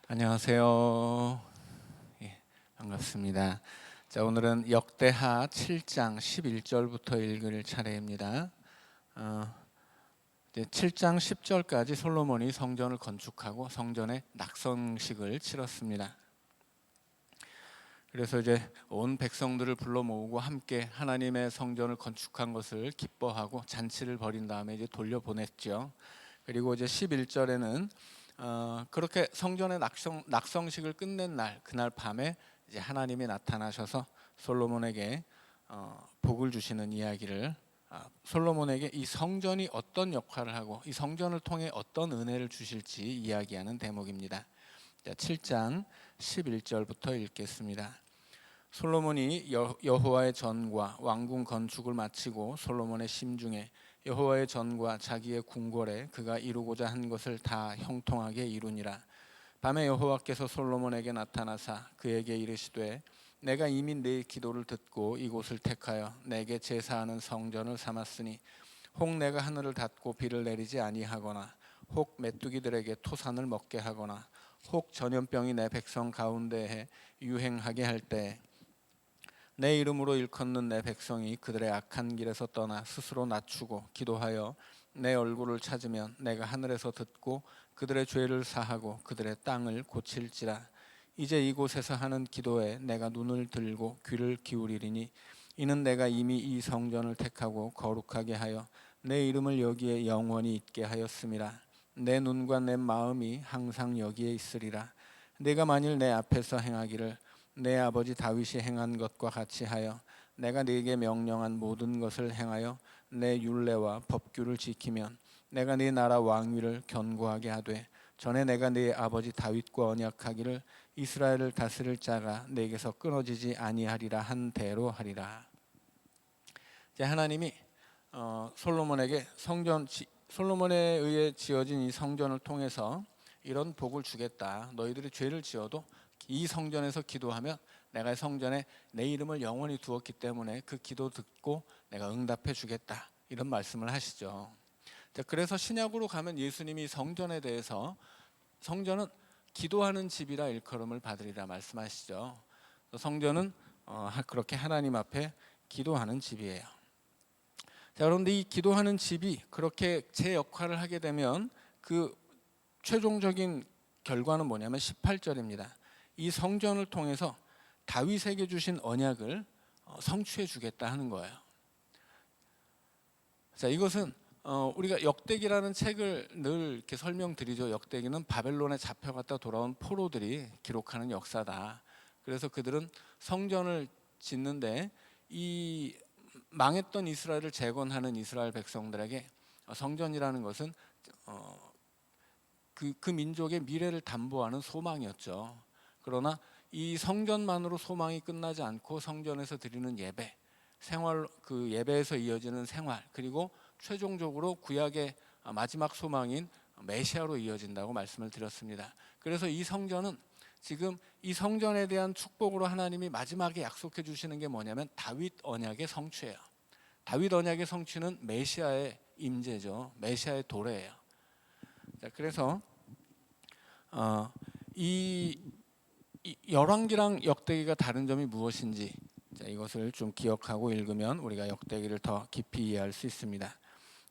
안녕하세요. 예, 반갑습니다. 자, 오늘은 역대하 7장 11절부터 읽을 차례입니다. 이제 7장 10절까지 솔로몬이 성전을 건축하고 성전의 낙성식을 치렀습니다. 그래서 이제 온 백성들을 불러 모으고 함께 하나님의 성전을 건축한 것을 기뻐하고 잔치를 벌인 다음에 이제 돌려보냈죠. 그리고 이제 11절에는 그렇게 성전의 낙성식을 끝낸 날, 그날 밤에 이제 하나님이 나타나셔서 솔로몬에게 복을 주시는 이야기를, 솔로몬에게 이 성전이 어떤 역할을 하고 이 성전을 통해 어떤 은혜를 주실지 이야기하는 대목입니다. 7장 11절부터 읽겠습니다. 솔로몬이 여호와의 전과 왕궁 건축을 마치고 솔로몬의 심중에 여호와의 전과 자기의 궁궐에 그가 이루고자 한 것을 다 형통하게 이루니라. 밤에 여호와께서 솔로몬에게 나타나사 그에게 이르시되 내가 이미 네 기도를 듣고 이곳을 택하여 내게 제사하는 성전을 삼았으니 혹 내가 하늘을 닫고 비를 내리지 아니하거나 혹 메뚜기들에게 토산을 먹게 하거나 혹 전염병이 내 백성 가운데에 유행하게 할 때 내 이름으로 일컫는 내 백성이 그들의 악한 길에서 떠나 스스로 낮추고 기도하여 내 얼굴을 찾으면 내가 하늘에서 듣고 그들의 죄를 사하고 그들의 땅을 고칠지라. 이제 이곳에서 하는 기도에 내가 눈을 들고 귀를 기울이리니 이는 내가 이미 이 성전을 택하고 거룩하게 하여 내 이름을 여기에 영원히 있게 하였음이라. 내 눈과 내 마음이 항상 여기에 있으리라. 내가 만일 내 앞에서 행하기를 내 아버지 다윗이 행한 것과 같이 하여 내가 네게 명령한 모든 것을 행하여 내 율례와 법규를 지키면 내가 네 나라 왕위를 견고하게 하되 전에 내가 네 아버지 다윗과 언약하기를 이스라엘을 다스릴 자가 네게서 끊어지지 아니하리라 한 대로 하리라. 이제 하나님이 솔로몬에게 솔로몬에 의해 지어진 이 성전을 통해서 이런 복을 주겠다. 너희들이 죄를 지어도 이 성전에서 기도하면 내가 성전에 내 이름을 영원히 두었기 때문에 그 기도 듣고 내가 응답해 주겠다. 이런 말씀을 하시죠. 그래서 신약으로 가면 예수님이 성전에 대해서 성전은 기도하는 집이라 일컬음을 받으리라 말씀하시죠. 성전은 그렇게 하나님 앞에 기도하는 집이에요. 자, 그런데 이 기도하는 집이 그렇게 제 역할을 하게 되면 그 최종적인 결과는 뭐냐면 18절입니다. 이 성전을 통해서 다윗에게 주신 언약을 성취해 주겠다 하는 거예요. 자, 이것은 우리가 역대기라는 책을 늘 이렇게 설명드리죠. 역대기는 바벨론에 잡혀갔다 돌아온 포로들이 기록하는 역사다. 그래서 그들은 성전을 짓는데 이 망했던 이스라엘을 재건하는 이스라엘 백성들에게 성전이라는 것은 그 민족의 미래를 담보하는 소망이었죠. 그러나 이 성전만으로 소망이 끝나지 않고 성전에서 드리는 예배, 생활, 그 예배에서 이어지는 생활, 그리고 최종적으로 구약의 마지막 소망인 메시아로 이어진다고 말씀을 드렸습니다. 그래서 이 성전은 지금 이 성전에 대한 축복으로 하나님이 마지막에 약속해 주시는 게 뭐냐면 다윗 언약의 성취예요. 다윗 언약의 성취는 메시아의 임재죠. 메시아의 도래예요. 자, 그래서 이 열왕기랑 역대기가 다른 점이 무엇인지, 자, 이것을 좀 기억하고 읽으면 우리가 역대기를 더 깊이 이해할 수 있습니다.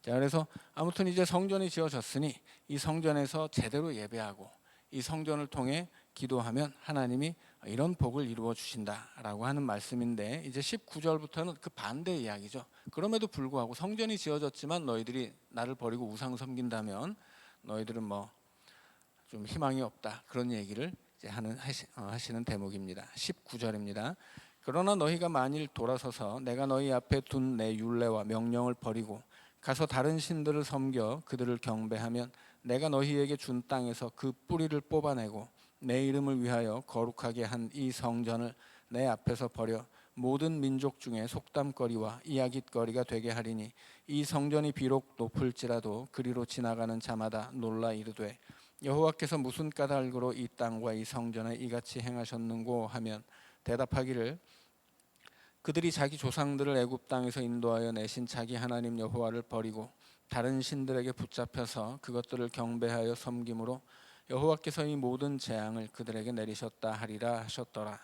자, 그래서 아무튼 이제 성전이 지어졌으니 이 성전에서 제대로 예배하고 이 성전을 통해 기도하면 하나님이 이런 복을 이루어 주신다라고 하는 말씀인데, 이제 19절부터는 그 반대 이야기죠. 그럼에도 불구하고 성전이 지어졌지만 너희들이 나를 버리고 우상 섬긴다면 너희들은 뭐 좀 희망이 없다, 그런 얘기를 이제 하시는 대목입니다. 19절입니다. 그러나 너희가 만일 돌아서서 내가 너희 앞에 둔 내 율례와 명령을 버리고 가서 다른 신들을 섬겨 그들을 경배하면 내가 너희에게 준 땅에서 그 뿌리를 뽑아내고 내 이름을 위하여 거룩하게 한 이 성전을 내 앞에서 버려 모든 민족 중에 속담거리와 이야깃거리가 되게 하리니 이 성전이 비록 높을지라도 그리로 지나가는 자마다 놀라 이르되 여호와께서 무슨 까닭으로 이 땅과 이 성전에 이같이 행하셨는고 하면 대답하기를 그들이 자기 조상들을 애굽 땅에서 인도하여 내신 자기 하나님 여호와를 버리고 다른 신들에게 붙잡혀서 그것들을 경배하여 섬김으로 여호와께서 이 모든 재앙을 그들에게 내리셨다 하리라 하셨더라.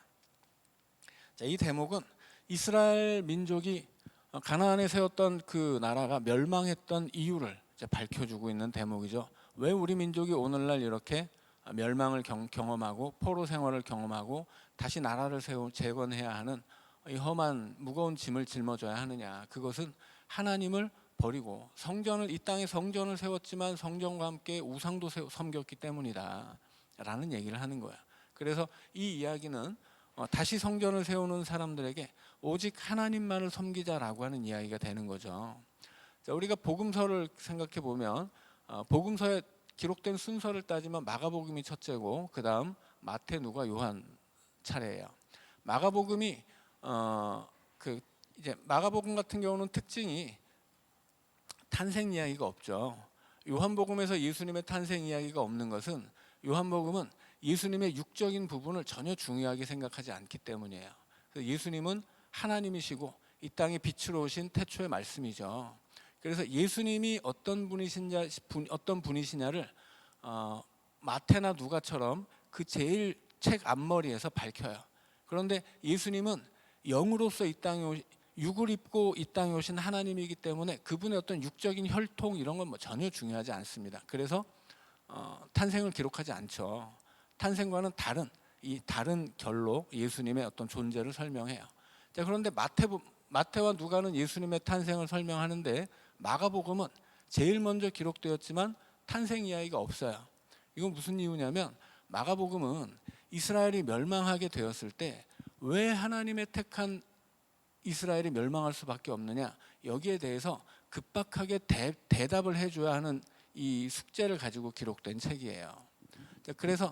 자, 이 대목은 이스라엘 민족이 가나안에 세웠던 그 나라가 멸망했던 이유를 이제 밝혀주고 있는 대목이죠. 왜 우리 민족이 오늘날 이렇게 멸망을 경험하고 포로 생활을 경험하고 다시 나라를 재건해야 하는 이 험한 무거운 짐을 짊어져야 하느냐. 그것은 하나님을 버리고 이 땅에 성전을 세웠지만 성전과 함께 우상도 섬겼기 때문이다 라는 얘기를 하는 거야. 그래서 이 이야기는 다시 성전을 세우는 사람들에게 오직 하나님만을 섬기자라고 하는 이야기가 되는 거죠. 자, 우리가 복음서를 생각해 보면 복음서에 기록된 순서를 따지면 마가복음이 첫째고 그 다음 마태, 누가, 요한 차례예요. 마가복음이 이제 마가복음 같은 경우는 특징이 탄생 이야기가 없죠. 요한복음에서 예수님의 탄생 이야기가 없는 것은 요한복음은 예수님의 육적인 부분을 전혀 중요하게 생각하지 않기 때문이에요. 그래서 예수님은 하나님이시고 이 땅에 빛으로 오신 태초의 말씀이죠. 그래서 예수님이 어떤 분이시냐를 마태나 누가처럼 그 제일 책 앞머리에서 밝혀요. 그런데 예수님은 영으로서 이 땅에 육을 입고 이 땅에 오신 하나님이기 때문에 그분의 어떤 육적인 혈통 이런 건 전혀 중요하지 않습니다. 그래서 탄생을 기록하지 않죠. 탄생과는 다른 결로 예수님의 어떤 존재를 설명해요. 자, 그런데 마태와 누가는 예수님의 탄생을 설명하는데 마가복음은 제일 먼저 기록되었지만 탄생 이야기가 없어요. 이건 무슨 이유냐면 마가복음은 이스라엘이 멸망하게 되었을 때 왜 하나님의 택한 이스라엘이 멸망할 수밖에 없느냐, 여기에 대해서 급박하게 대답을 해줘야 하는 이 숙제를 가지고 기록된 책이에요. 그래서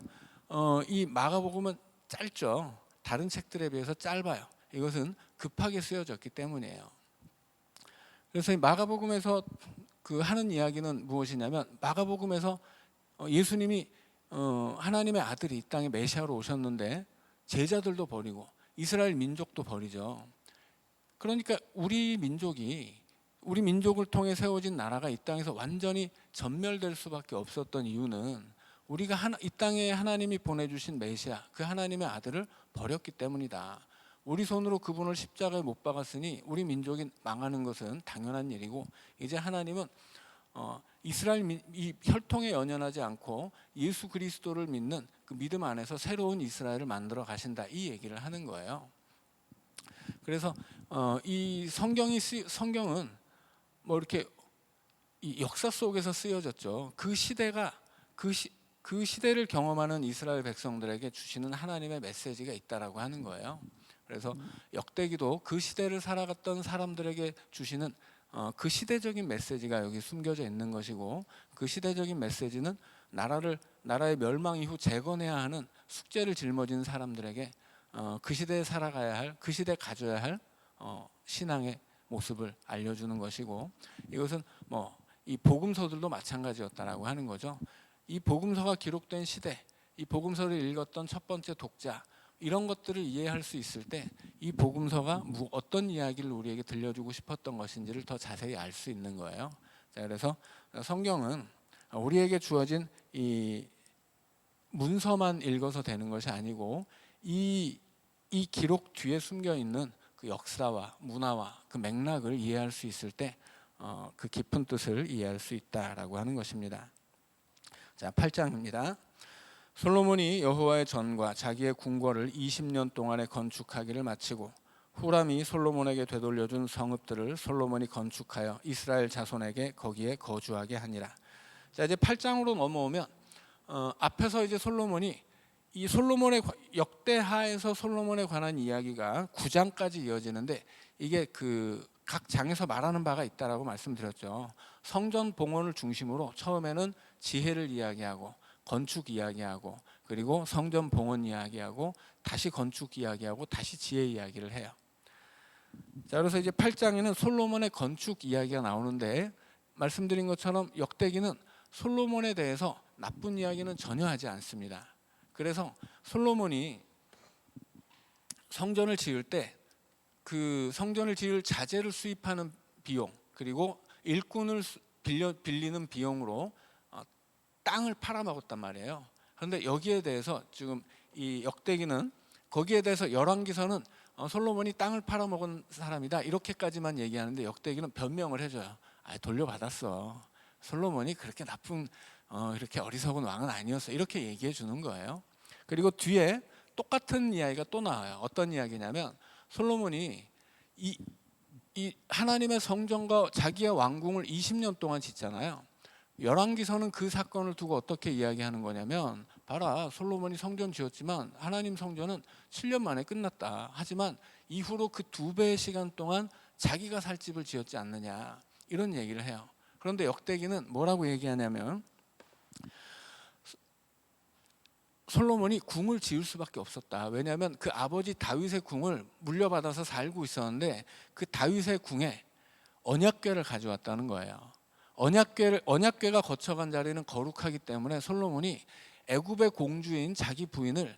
이 마가복음은 짧죠. 다른 책들에 비해서 짧아요. 이것은 급하게 쓰여졌기 때문이에요. 그래서 이 마가복음에서 하는 이야기는 무엇이냐면 마가복음에서 예수님이 하나님의 아들이 이 땅에 메시아로 오셨는데 제자들도 버리고 이스라엘 민족도 버리죠. 그러니까 우리 민족을 통해 세워진 나라가 이 땅에서 완전히 전멸될 수밖에 없었던 이유는 우리가 이 땅에 하나님이 보내주신 메시아, 그 하나님의 아들을 버렸기 때문이다. 우리 손으로 그분을 십자가에 못 박았으니 우리 민족이 망하는 것은 당연한 일이고, 이제 하나님은 이스라엘 이 혈통에 연연하지 않고 예수 그리스도를 믿는 그 믿음 안에서 새로운 이스라엘을 만들어 가신다, 이 얘기를 하는 거예요. 그래서 이 성경은 뭐 이렇게 이 역사 속에서 쓰여졌죠. 그 시대를 경험하는 이스라엘 백성들에게 주시는 하나님의 메시지가 있다라고 하는 거예요. 그래서 역대기도 그 시대를 살아갔던 사람들에게 주시는 그 시대적인 메시지가 여기 숨겨져 있는 것이고, 그 시대적인 메시지는 나라의 멸망 이후 재건해야 하는 숙제를 짊어진 사람들에게 그 시대에 살아가야 할, 그 시대에 가져야 할 신앙의 모습을 알려주는 것이고, 이것은 뭐 이 복음서들도 마찬가지였다라고 하는 거죠. 이 복음서가 기록된 시대, 이 복음서를 읽었던 첫 번째 독자, 이런 것들을 이해할 수 있을 때 이 복음서가 어떤 이야기를 우리에게 들려주고 싶었던 것인지를 더 자세히 알 수 있는 거예요. 자, 그래서 성경은 우리에게 주어진 이 문서만 읽어서 되는 것이 아니고 이 기록 뒤에 숨겨 있는 그 역사와 문화와 그 맥락을 이해할 수 있을 때 그 깊은 뜻을 이해할 수 있다라고 하는 것입니다. 자, 8장입니다. 솔로몬이 여호와의 전과 자기의 궁궐을 20년 동안에 건축하기를 마치고 후람이 솔로몬에게 되돌려준 성읍들을 솔로몬이 건축하여 이스라엘 자손에게 거기에 거주하게 하니라. 자, 이제 8장으로 넘어오면 앞에서 이제 이 솔로몬의 역대하에서 솔로몬에 관한 이야기가 9장까지 이어지는데, 이게 각 장에서 말하는 바가 있다라고 말씀드렸죠. 성전 봉헌을 중심으로 처음에는 지혜를 이야기하고 건축 이야기하고, 그리고 성전 봉헌 이야기하고, 다시 건축 이야기하고, 다시 지혜 이야기를 해요. 자, 그래서 이제 8장에는 솔로몬의 건축 이야기가 나오는데, 말씀드린 것처럼 역대기는 솔로몬에 대해서 나쁜 이야기는 전혀 하지 않습니다. 그래서 솔로몬이 성전을 지을 때 그 성전을 지을 자재를 수입하는 비용, 그리고 일꾼을 빌리는 비용으로 땅을 팔아먹었단 말이에요. 그런데 여기에 대해서 지금 이 역대기는 거기에 대해서 열왕기서는 솔로몬이 땅을 팔아먹은 사람이다 이렇게까지만 얘기하는데 역대기는 변명을 해줘요. 돌려받았어. 솔로몬이 그렇게 나쁜 이렇게 어리석은 왕은 아니었어. 이렇게 얘기해 주는 거예요. 그리고 뒤에 똑같은 이야기가 또 나와요. 어떤 이야기냐면 솔로몬이 이 하나님의 성전과 자기의 왕궁을 20년 동안 짓잖아요. 열왕기서는 그 사건을 두고 어떻게 이야기하는 거냐면 봐라, 솔로몬이 성전 지었지만 하나님 성전은 7년 만에 끝났다. 하지만 이후로 그 2배의 시간 동안 자기가 살 집을 지었지 않느냐, 이런 얘기를 해요. 그런데 역대기는 뭐라고 얘기하냐면 솔로몬이 궁을 지을 수밖에 없었다. 왜냐하면 그 아버지 다윗의 궁을 물려받아서 살고 있었는데 그 다윗의 궁에 언약궤를 가져왔다는 거예요. 언약궤가 거쳐간 자리는 거룩하기 때문에 솔로몬이 애굽의 공주인 자기 부인을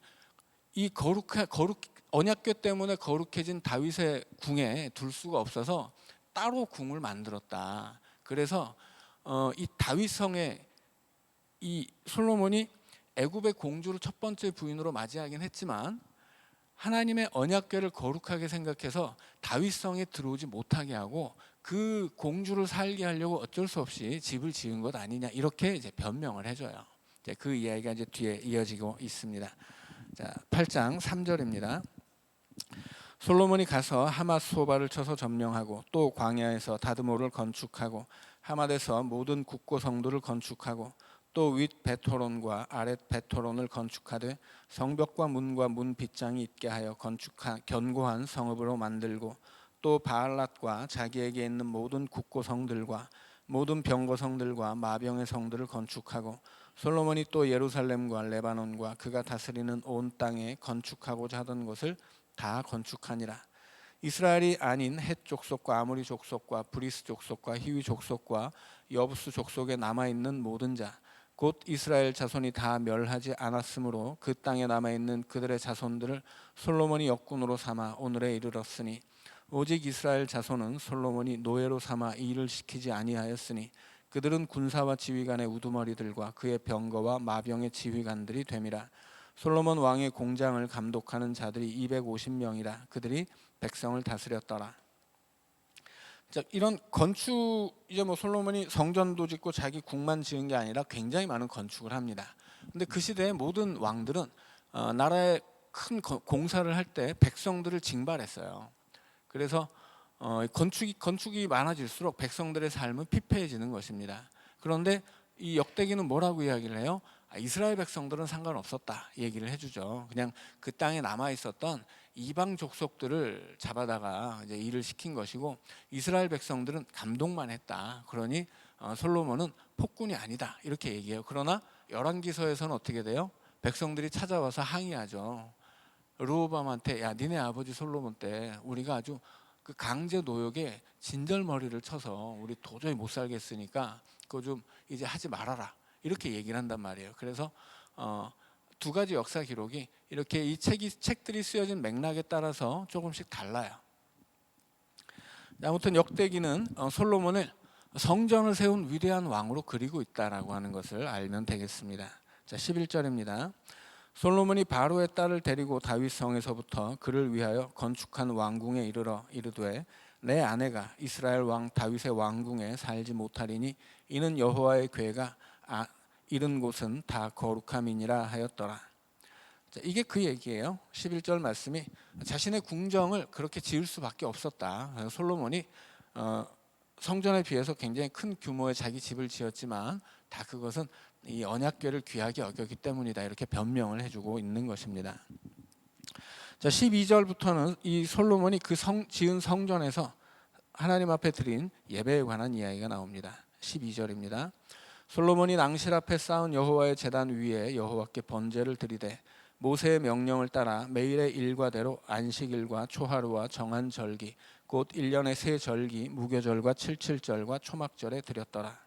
이 언약궤 때문에 거룩해진 다윗의 궁에 둘 수가 없어서 따로 궁을 만들었다. 그래서 이 다윗성에 이 솔로몬이 애굽의 공주를 첫 번째 부인으로 맞이하긴 했지만 하나님의 언약궤를 거룩하게 생각해서 다윗성에 들어오지 못하게 하고 그 공주를 살게 하려고 어쩔 수 없이 집을 지은 것 아니냐, 이렇게 이제 변명을 해줘요. 이제 그 이야기가 이제 뒤에 이어지고 있습니다. 자, 8장 3절입니다. 솔로몬이 가서 하맛 소바를 쳐서 점령하고 또 광야에서 다드모를 건축하고 하맛에서 모든 국고 성들을 건축하고 또 윗 베토론과 아랫 베토론을 건축하되 성벽과 문과 문 빗장이 있게 하여 건축한 견고한 성읍으로 만들고 또 바알랏과 자기에게 있는 모든 국고 성들과 모든 병거 성들과 마병의 성들을 건축하고 솔로몬이 또 예루살렘과 레바논과 그가 다스리는 온 땅에 건축하고자 하던 것을 다 건축하니라. 이스라엘이 아닌 헷 족속과 아모리 족속과 브리스 족속과 히위 족속과 여부스 족속에 남아있는 모든 자 곧 이스라엘 자손이 다 멸하지 않았으므로 그 땅에 남아있는 그들의 자손들을 솔로몬이 역군으로 삼아 오늘에 이르렀으니 오직 이스라엘 자손은 솔로몬이 노예로 삼아 이 일을 시키지 아니하였으니 그들은 군사와 지휘관의 우두머리들과 그의 병거와 마병의 지휘관들이 됨이라. 솔로몬 왕의 공장을 감독하는 자들이 250명이라 그들이 백성을 다스렸더라. 자, 이런 건축, 이제 뭐 솔로몬이 성전도 짓고 자기 궁만 지은 게 아니라 굉장히 많은 건축을 합니다. 근데 그 시대의 모든 왕들은 나라에 큰 공사를 할 때 백성들을 징발했어요. 그래서 건축이 많아질수록 백성들의 삶은 피폐해지는 것입니다. 그런데 이 역대기는 뭐라고 이야기를 해요? 이스라엘 백성들은 상관없었다 얘기를 해주죠. 그냥 그 땅에 남아 있었던 이방 족속들을 잡아다가 이제 일을 시킨 것이고 이스라엘 백성들은 감동만 했다. 그러니 솔로몬은 폭군이 아니다 이렇게 얘기해요. 그러나 열왕기서에서는 어떻게 돼요? 백성들이 찾아와서 항의하죠. 르호보암한테 야, 니네 아버지 솔로몬 때 우리가 아주 그 강제 노역에 진절머리를 쳐서 우리 도저히 못 살겠으니까 그거 좀 이제 하지 말아라 이렇게 얘기를 한단 말이에요. 그래서 두 가지 역사 기록이 이렇게 이 책들이 쓰여진 맥락에 따라서 조금씩 달라요. 아무튼 역대기는 솔로몬을 성전을 세운 위대한 왕으로 그리고 있다라고 하는 것을 알면 되겠습니다. 자, 11절입니다. 솔로몬이 바로의 딸을 데리고 다윗 성에서부터 그를 위하여 건축한 왕궁에 이르러 이르되 내 아내가 이스라엘 왕 다윗의 왕궁에 살지 못하리니 이는 여호와의 궤가 이른 곳은 다 거룩함이니라 하였더라. 자, 이게 그 얘기예요. 11절 말씀이 자신의 궁정을 그렇게 지을 수밖에 없었다. 솔로몬이 성전에 비해서 굉장히 큰 규모의 자기 집을 지었지만 다 그것은 이 언약궤를 귀하게 여겼기 때문이다 이렇게 변명을 해주고 있는 것입니다. 자, 12절부터는 이 솔로몬이 그 지은 성전에서 하나님 앞에 드린 예배에 관한 이야기가 나옵니다. 12절입니다. 솔로몬이 낭실 앞에 쌓은 여호와의 제단 위에 여호와께 번제를 드리되 모세의 명령을 따라 매일의 일과대로 안식일과 초하루와 정한 절기 곧 1년의 세 절기 무교절과 칠칠절과 초막절에 드렸더라.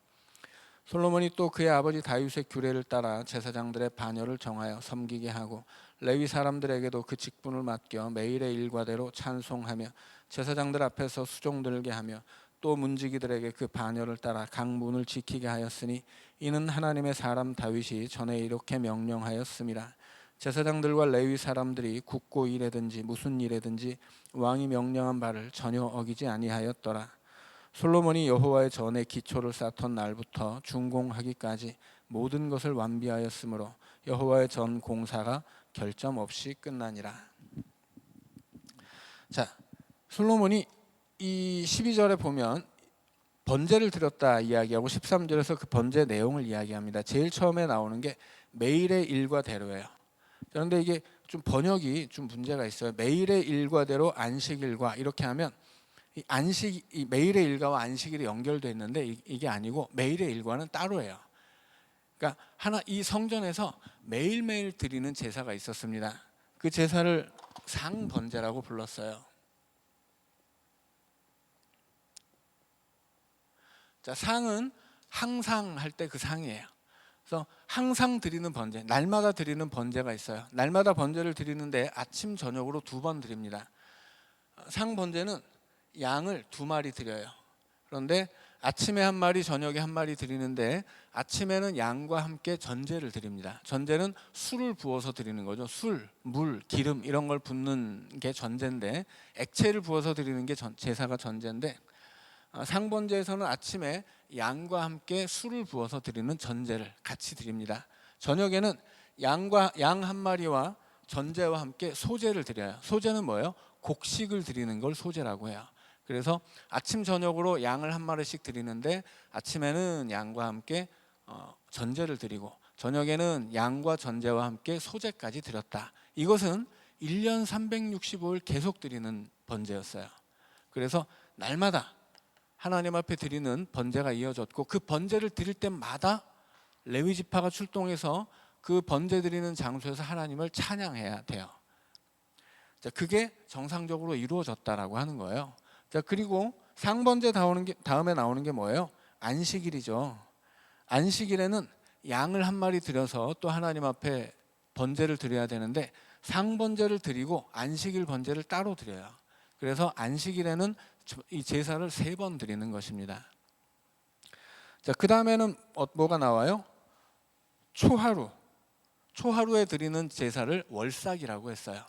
솔로몬이 또 그의 아버지 다윗의 규례를 따라 제사장들의 반열을 정하여 섬기게 하고 레위 사람들에게도 그 직분을 맡겨 매일의 일과대로 찬송하며 제사장들 앞에서 수종 들게 하며 또 문지기들에게 그 반열을 따라 강문을 지키게 하였으니 이는 하나님의 사람 다윗이 전에 이렇게 명령하였음이라. 제사장들과 레위 사람들이 굳고 일하든지 무슨 일에든지 왕이 명령한 바를 전혀 어기지 아니하였더라. 솔로몬이 여호와의 전에 기초를 쌓던 날부터 준공하기까지 모든 것을 완비하였으므로 여호와의 전 공사가 결점 없이 끝나니라. 자, 솔로몬이 이 12절에 보면 번제를 드렸다 이야기하고 13절에서 그 번제 내용을 이야기합니다. 제일 처음에 나오는 게 매일의 일과대로예요. 그런데 이게 좀 번역이 좀 문제가 있어요. 매일의 일과대로 안식일과 이렇게 하면 이 매일의 일과와 안식일이 연결되어 있는데 이게 아니고 매일의 일과는 따로예요. 그러니까 이 성전에서 매일매일 드리는 제사가 있었습니다. 그 제사를 상번제라고 불렀어요. 자, 상은 항상 할 때 그 상이에요. 그래서 항상 드리는 번제, 날마다 드리는 번제가 있어요. 날마다 번제를 드리는데 아침 저녁으로 2번 드립니다. 상 번제는 양을 2마리 드려요. 그런데 아침에 1마리, 저녁에 1마리 드리는데 아침에는 양과 함께 전제를 드립니다. 전제는 술을 부어서 드리는 거죠. 술, 물, 기름 이런 걸 붓는 게 전제인데, 액체를 부어서 드리는 게 제사가 전제인데, 상번제에서는 아침에 양과 함께 술을 부어서 드리는 전제를 같이 드립니다. 저녁에는 양 1마리와 전제와 함께 소제를 드려요. 소제는 뭐예요? 곡식을 드리는 걸 소제라고 해요. 그래서 아침 저녁으로 양을 1마리씩 드리는데 아침에는 양과 함께 전제를 드리고 저녁에는 양과 전제와 함께 소제까지 드렸다. 이것은 1년 365일 계속 드리는 번제였어요. 그래서 날마다 하나님 앞에 드리는 번제가 이어졌고, 그 번제를 드릴 때마다 레위 지파가 출동해서 그 번제 드리는 장소에서 하나님을 찬양해야 돼요. 자, 그게 정상적으로 이루어졌다라고 하는 거예요. 자, 그리고 상번제 다음에 나오는 게 뭐예요? 안식일이죠. 안식일에는 양을 1마리 드려서 또 하나님 앞에 번제를 드려야 되는데 상번제를 드리고 안식일 번제를 따로 드려요. 그래서 안식일에는 이 제사를 3번 드리는 것입니다. 자, 그 다음에는 뭐가 나와요? 초하루에 드리는 제사를 월삭이라고 했어요.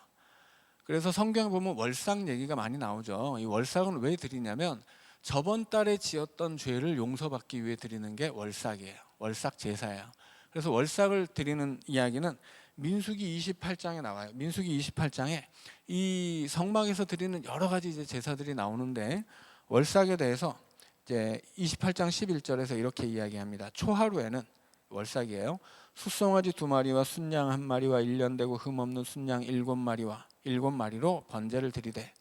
그래서 성경에 보면 월삭 얘기가 많이 나오죠. 이 월삭은 왜 드리냐면 저번 달에 지었던 죄를 용서받기 위해 드리는 게 월삭이에요. 월삭 제사예요. 그래서 월삭을 드리는 이야기는 민수기 28장에 나와요. 민수기 28장에 이 성막에서 드리는 여러 가지 이제 제사들이 나오는데, 월삭에 대해서 이제 28장 11절에서 이렇게 이야기합니다. 초하루에는, 월삭이에요, 숫송아지 2마리와 순양 1마리와 1년 되고 흠없는 순양 7마리로 번제를 드리되.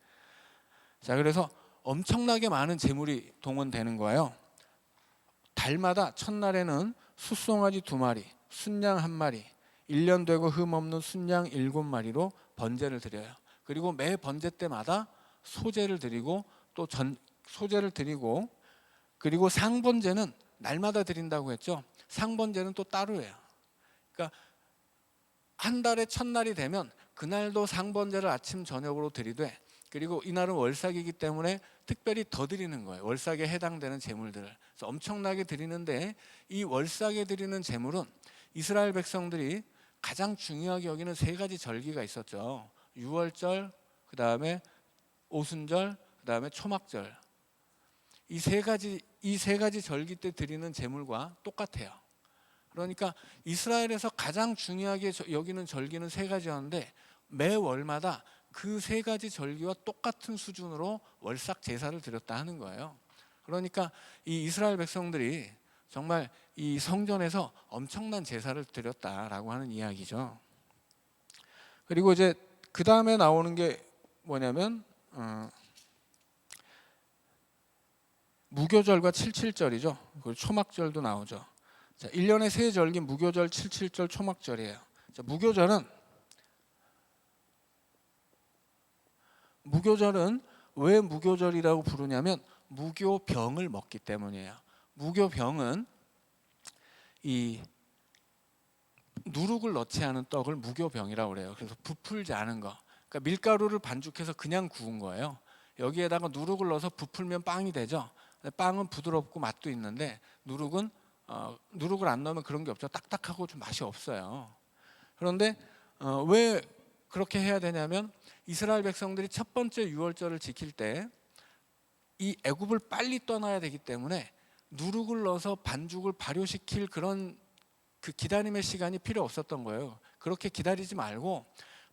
자, 그래서 엄청나게 많은 제물이 동원되는 거예요. 달마다 첫날에는 숫송아지 2마리, 순양 1마리, 1년 되고 흠없는 순양 7마리로 번제를 드려요. 그리고 매 번제 때마다 소제를 드리고 또 소제를 드리고, 그리고 상번제는 날마다 드린다고 했죠. 상번제는 또 따로예요. 그러니까 한 달의 첫날이 되면 그날도 상번제를 아침 저녁으로 드리되, 그리고 이날은 월삭이기 때문에 특별히 더 드리는 거예요. 월삭에 해당되는 제물들을. 그래서 엄청나게 드리는데, 이 월삭에 드리는 제물은 이스라엘 백성들이 가장 중요하게 여기는 3가지 절기가 있었죠. 유월절, 그 다음에 오순절, 그 다음에 초막절. 이 세 가지 절기 때 드리는 제물과 똑같아요. 그러니까 이스라엘에서 가장 중요하게 여기는 절기는 3가지였는데 매 월마다 그 3가지 절기와 똑같은 수준으로 월삭 제사를 드렸다 하는 거예요. 그러니까 이 이스라엘 백성들이 정말 이 성전에서 엄청난 제사를 드렸다라고 하는 이야기죠. 그리고 이제 그 다음에 나오는 게 뭐냐면 무교절과 칠칠절이죠. 그리고 초막절도 나오죠. 자, 1년에 3절기 무교절, 칠칠절, 초막절이에요. 자, 무교절은 왜 무교절이라고 부르냐면 무교병을 먹기 때문이에요. 무교병은 이 누룩을 넣지 않은 떡을 무교병이라고 그래요. 그래서 부풀지 않은 거. 그러니까 밀가루를 반죽해서 그냥 구운 거예요. 여기에다가 누룩을 넣어서 부풀면 빵이 되죠. 빵은 부드럽고 맛도 있는데 누룩을 안 넣으면 그런 게 없죠. 딱딱하고 좀 맛이 없어요. 그런데 왜 그렇게 해야 되냐면 이스라엘 백성들이 첫 번째 유월절을 지킬 때 이 애굽을 빨리 떠나야 되기 때문에 누룩을 넣어서 반죽을 발효시킬 그런 그 기다림의 시간이 필요 없었던 거예요. 그렇게 기다리지 말고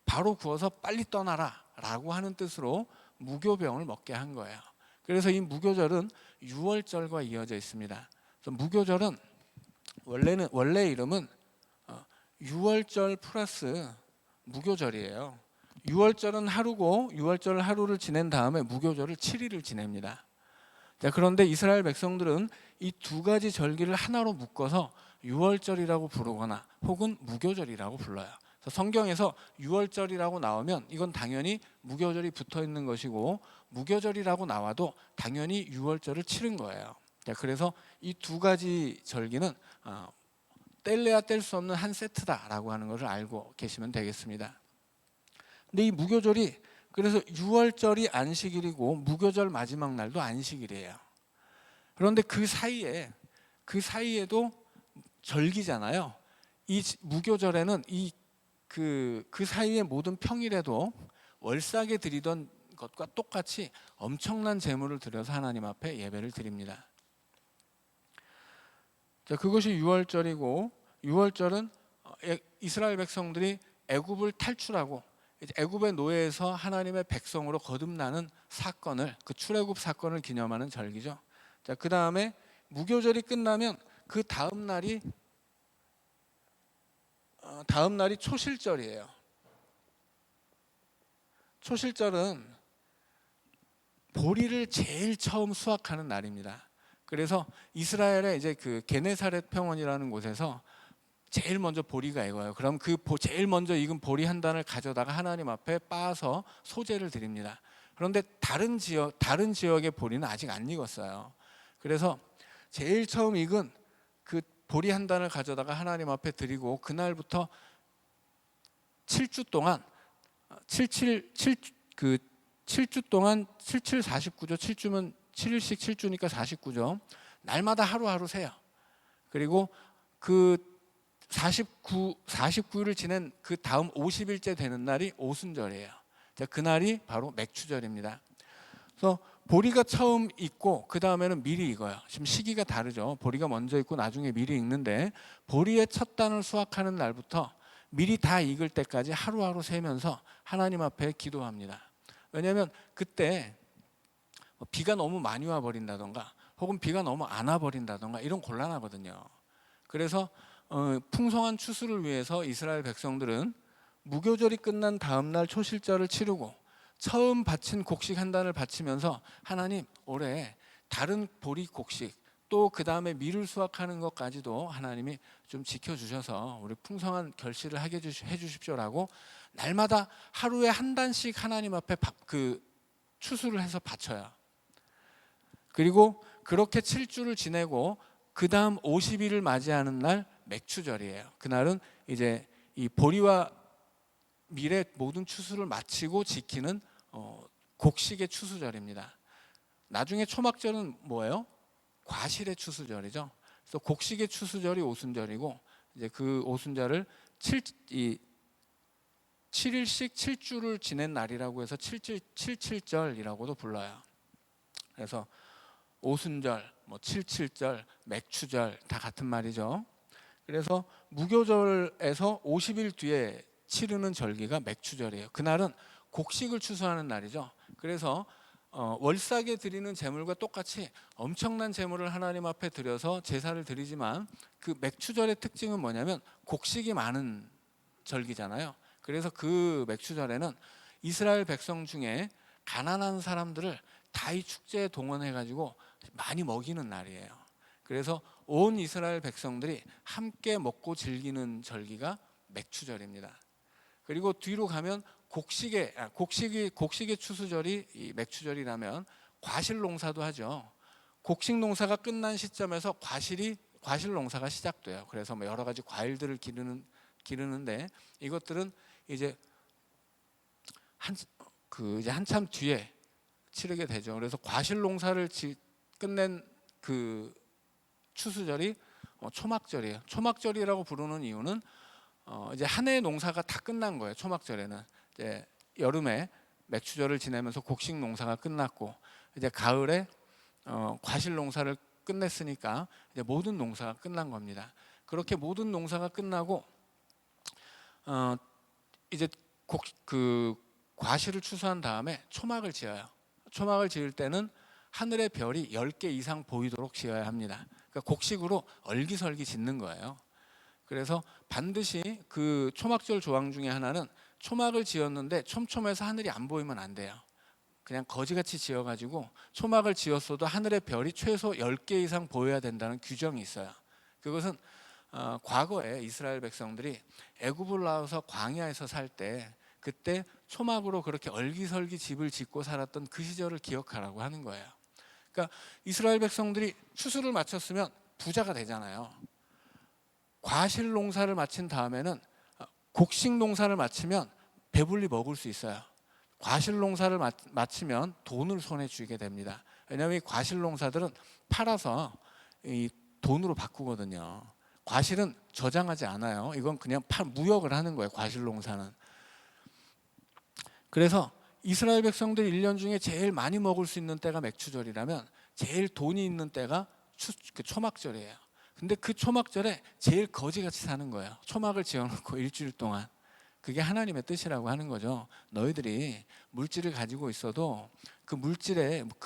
바로 구워서 빨리 떠나라 라고 하는 뜻으로 무교병을 먹게 한 거예요. 그래서 이 무교절은 유월절과 이어져 있습니다. 그래서 무교절은 원래 이름은 유월절 플러스 무교절이에요. 유월절은 하루고 유월절 하루를 지낸 다음에 무교절을 7일을 지냅니다. 자, 그런데 이스라엘 백성들은 이 두 가지 절기를 하나로 묶어서 유월절이라고 부르거나 혹은 무교절이라고 불러요. 그래서 성경에서 유월절이라고 나오면 이건 당연히 무교절이 붙어 있는 것이고 무교절이라고 나와도 당연히 유월절을 치른 거예요. 자, 그래서 이 두 가지 절기는 뗄래야 뗄 수 없는 한 세트다라고 하는 것을 알고 계시면 되겠습니다. 근데 이 무교절이 그래서 유월절이 안식일이고 무교절 마지막 날도 안식일이에요. 그런데 그 사이에도 절기잖아요. 이 무교절에는 그 사이의 모든 평일에도 월삭에 드리던 것과 똑같이 엄청난 제물을 드려서 하나님 앞에 예배를 드립니다. 자, 그것이 유월절이고 유월절은 이스라엘 백성들이 애굽을 탈출하고 애굽의 노예에서 하나님의 백성으로 거듭나는 사건을 그 출애굽 사건을 기념하는 절기죠. 자, 그 다음에 무교절이 끝나면 그 다음 날이 초실절이에요. 초실절은 보리를 제일 처음 수확하는 날입니다. 그래서 이스라엘의 이제 그 게네사렛 평원이라는 곳에서 제일 먼저 보리가 익어요. 그럼 그 제일 먼저 익은 보리 한 단을 가져다가 하나님 앞에 빻아서 소제를 드립니다. 그런데 다른 지역의 보리는 아직 안 익었어요. 그래서 제일 처음 익은 그 보리 한 단을 가져다가 하나님 앞에 드리고 그날부터 7주 동안 7주 동안 77 49죠. 7주면 7일씩 7주니까 49죠. 날마다 하루하루 세요. 그리고 그 49일을 지낸 그 다음 50일째 되는 날이 오순절이에요. 자, 그날이 바로 맥추절입니다. 그래서 보리가 처음 익고 그 다음에는 미리 익어요. 지금 시기가 다르죠. 보리가 먼저 익고 나중에 미리 익는데 보리의 첫 단을 수확하는 날부터 미리 다 익을 때까지 하루하루 세면서 하나님 앞에 기도합니다. 왜냐하면 그때 비가 너무 많이 와버린다던가 혹은 비가 너무 안 와버린다던가 이런 곤란하거든요. 그래서 풍성한 추수를 위해서 이스라엘 백성들은 무교절이 끝난 다음 날 초실절을 치르고 처음 바친 곡식 한 단을 바치면서 하나님 올해 다른 보리 곡식 또 그 다음에 밀을 수확하는 것까지도 하나님이 좀 지켜주셔서 우리 풍성한 결실을 하게 해주십시오라고 날마다 하루에 한 단씩 하나님 앞에 그 추수를 해서 바쳐요. 그리고 그렇게 7주를 지내고 그 다음 50일을 맞이하는 날 맥추절이에요. 그날은 이제 이 보리와 밀의 모든 추수를 마치고 지키는 곡식의 추수절입니다. 나중에 초막절은 뭐예요? 과실의 추수절이죠. 그래서 곡식의 추수절이 오순절이고 이제 그 오순절을 7일씩 7주를 지낸 날이라고 해서 77절이라고도 불러요. 그래서 오순절, 77절, 맥추절 다 같은 말이죠. 그래서 무교절에서 50일 뒤에 치르는 절기가 맥추절이에요. 그날은 곡식을 추수하는 날이죠. 그래서 월삭에 드리는 제물과 똑같이 엄청난 제물을 하나님 앞에 드려서 제사를 드리지만 그 맥추절의 특징은 뭐냐면 곡식이 많은 절기잖아요. 그래서 그 맥추절에는 이스라엘 백성 중에 가난한 사람들을 다 이 축제에 동원해가지고 많이 먹이는 날이에요. 그래서 온 이스라엘 백성들이 함께 먹고 즐기는 절기가 맥추절입니다. 그리고 뒤로 가면 곡식의 추수절이 이 맥추절이라면 과실 농사도 하죠. 곡식 농사가 끝난 시점에서 과실 농사가 시작돼요. 그래서 여러 가지 과일들을 기르는데 이것들은 이제 한참 뒤에 치르게 되죠. 그래서 과실 농사를 끝낸 그 추수절이 초막절이에요. 초막절이라고 부르는 이유는 이제 한 해의 농사가 다 끝난 거예요. 초막절에는 이제 여름에 맥추절을 지내면서 곡식 농사가 끝났고 이제 가을에 과실 농사를 끝냈으니까 이제 모든 농사가 끝난 겁니다. 그렇게 모든 농사가 끝나고 이제 그 과실을 추수한 다음에 초막을 지어요. 초막을 지을 때는 하늘의 별이 10개 이상 보이도록 지어야 합니다. 그러니까 곡식으로 얼기설기 짓는 거예요. 그래서 반드시 그 초막절 조항 중에 하나는 초막을 지었는데 촘촘해서 하늘이 안 보이면 안 돼요. 그냥 거지같이 지어가지고 초막을 지었어도 하늘의 별이 최소 10개 이상 보여야 된다는 규정이 있어요. 그것은 과거에 이스라엘 백성들이 애굽을 나와서 광야에서 살 때 그때 초막으로 그렇게 얼기설기 집을 짓고 살았던 그 시절을 기억하라고 하는 거예요. 그러니까 이스라엘 백성들이 추수를 마쳤으면 부자가 되잖아요. 과실 농사를 마친 다음에는 곡식 농사를 마치면 배불리 먹을 수 있어요. 과실 농사를 마치면 돈을 손에 쥐게 됩니다. 왜냐하면 이 과실 농사들은 팔아서 이 돈으로 바꾸거든요. 과실은 저장하지 않아요. 이건 그냥 무역을 하는 거예요. 과실 농사는. 그래서 이스라엘 백성들이 1년 중에 제일 많이 먹을 수 있는 때가 맥추절이라면 제일 돈이 있는 때가 초막절이에요. 근데 그 초막절에 제일 거지같이 사는 거예요. 초막을 지어놓고 일주일 동안. 그게 하나님의 뜻이라고 하는 거죠. 너희들이 물질을 가지고 있어도 그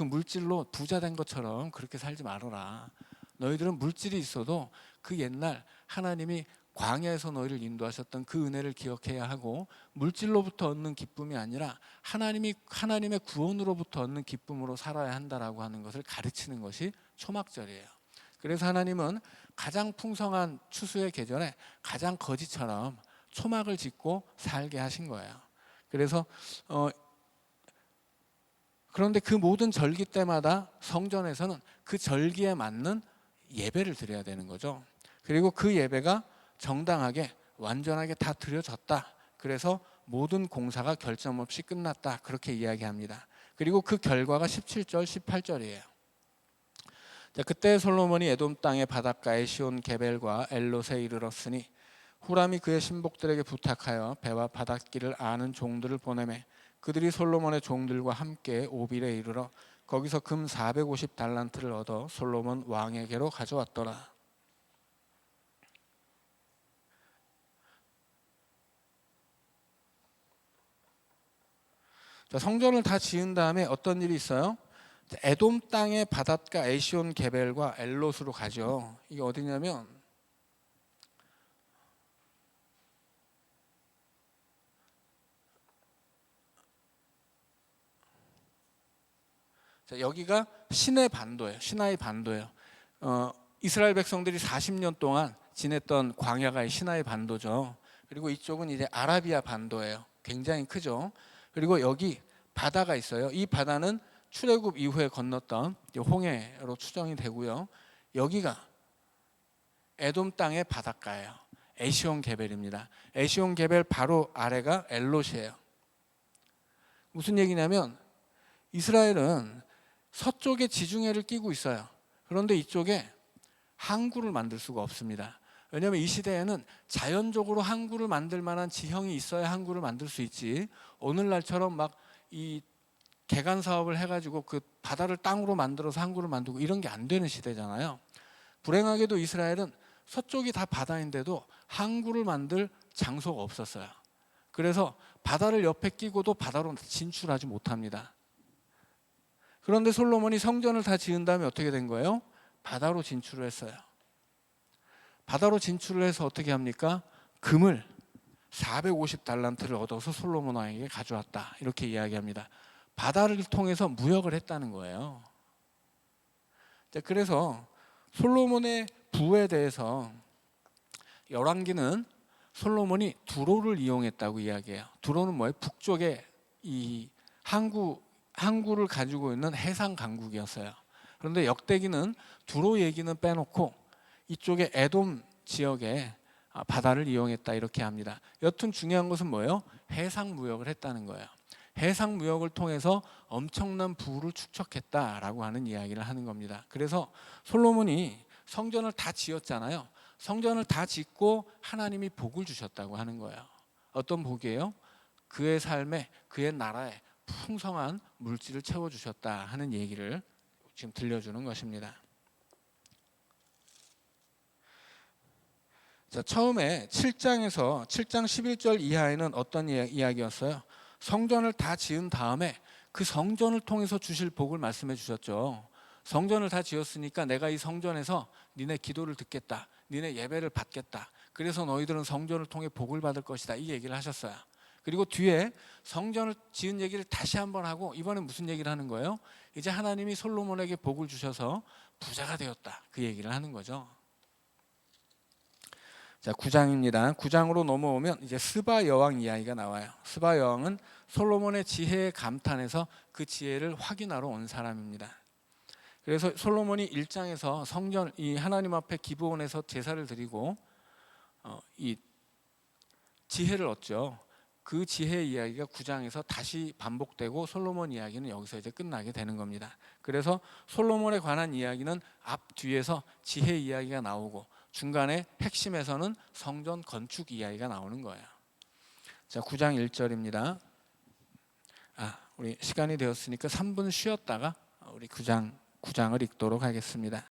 물질로 부자 된 것처럼 그렇게 살지 말아라. 너희들은 물질이 있어도 그 옛날 하나님이 광야에서 너희를 인도하셨던 그 은혜를 기억해야 하고 물질로부터 얻는 기쁨이 아니라 하나님의 구원으로부터 얻는 기쁨으로 살아야 한다라고 하는 것을 가르치는 것이 초막절이에요. 그래서 하나님은 가장 풍성한 추수의 계절에 가장 거지처럼 초막을 짓고 살게 하신 거예요. 그래서 그런데 그 모든 절기 때마다 성전에서는 그 절기에 맞는 예배를 드려야 되는 거죠. 그리고 그 예배가 정당하게 완전하게 다 드려졌다. 그래서 모든 공사가 결점 없이 끝났다. 그렇게 이야기합니다. 그리고 그 결과가 17절, 18절이에요. 자, 그때 솔로몬이 에돔 땅의 바닷가에 시온 게벨과 엘롯에 이르렀으니 후람이 그의 신복들에게 부탁하여 배와 바닷길을 아는 종들을 보내매 그들이 솔로몬의 종들과 함께 오빌에 이르러 거기서 금 450달란트를 얻어 솔로몬 왕에게로 가져왔더라. 자, 성전을 다 지은 다음에 어떤 일이 있어요? 에돔 땅의 바닷가 에시온 게벨과 엘롯으로 가죠. 이게 어디냐면 자, 여기가 시내 반도예요. 시나이 반도예요. 이스라엘 백성들이 40년 동안 지냈던 광야가 시나이 반도죠. 그리고 이쪽은 이제 아라비아 반도예요. 굉장히 크죠. 그리고 여기 바다가 있어요. 이 바다는 출애굽 이후에 건넜던 홍해로 추정이 되고요. 여기가 에돔 땅의 바닷가예요. 에시온 게벨입니다. 에시온 게벨 바로 아래가 엘롯이에요. 무슨 얘기냐면 이스라엘은 서쪽에 지중해를 끼고 있어요. 그런데 이쪽에 항구를 만들 수가 없습니다. 왜냐하면 이 시대에는 자연적으로 항구를 만들 만한 지형이 있어야 항구를 만들 수 있지, 오늘날처럼 막 이 개간 사업을 해가지고 그 바다를 땅으로 만들어서 항구를 만들고 이런 게 안 되는 시대잖아요. 불행하게도 이스라엘은 서쪽이 다 바다인데도 항구를 만들 장소가 없었어요. 그래서 바다를 옆에 끼고도 바다로 진출하지 못합니다. 그런데 솔로몬이 성전을 다 지은 다음에 어떻게 된 거예요? 바다로 진출을 했어요. 바다로 진출을 해서 어떻게 합니까? 금을 450달란트를 얻어서 솔로몬 왕에게 가져왔다. 이렇게 이야기합니다. 바다를 통해서 무역을 했다는 거예요. 그래서 솔로몬의 부에 대해서 열왕기는 솔로몬이 두로를 이용했다고 이야기해요. 두로는 뭐예요? 북쪽에 이 항구를 가지고 있는 해상 강국이었어요. 그런데 역대기는 두로 얘기는 빼놓고 이쪽에 에돔 지역에 바다를 이용했다 이렇게 합니다. 여튼 중요한 것은 뭐예요? 해상 무역을 했다는 거예요. 해상 무역을 통해서 엄청난 부를 축적했다라고 하는 이야기를 하는 겁니다. 그래서 솔로몬이 성전을 다 지었잖아요. 성전을 다 짓고 하나님이 복을 주셨다고 하는 거예요. 어떤 복이에요? 그의 삶에, 그의 나라에 풍성한 물질을 채워주셨다 하는 얘기를 지금 들려주는 것입니다. 자, 처음에 7장 11절 이하에는 어떤 이야기였어요? 성전을 다 지은 다음에 그 성전을 통해서 주실 복을 말씀해 주셨죠. 성전을 다 지었으니까 내가 이 성전에서 니네 기도를 듣겠다. 니네 예배를 받겠다. 그래서 너희들은 성전을 통해 복을 받을 것이다. 이 얘기를 하셨어요. 그리고 뒤에 성전을 지은 얘기를 다시 한번 하고 이번에 무슨 얘기를 하는 거예요? 이제 하나님이 솔로몬에게 복을 주셔서 부자가 되었다. 그 얘기를 하는 거죠. 자, 9장입니다. 9장으로 넘어오면 이제 스바 여왕 이야기가 나와요. 스바 여왕은 솔로몬의 지혜에 감탄해서 그 지혜를 확인하러 온 사람입니다. 그래서 솔로몬이 1장에서 성전 이 하나님 앞에 기브온에서 제사를 드리고 이 지혜를 얻죠. 그 지혜 이야기가 9장에서 다시 반복되고 솔로몬 이야기는 여기서 이제 끝나게 되는 겁니다. 그래서 솔로몬에 관한 이야기는 앞 뒤에서 지혜 이야기가 나오고 중간에 핵심에서는 성전 건축 이야기가 나오는 거예요. 자, 9장 1절입니다. 우리 시간이 되었으니까 3분 쉬었다가 우리 9장을 읽도록 하겠습니다.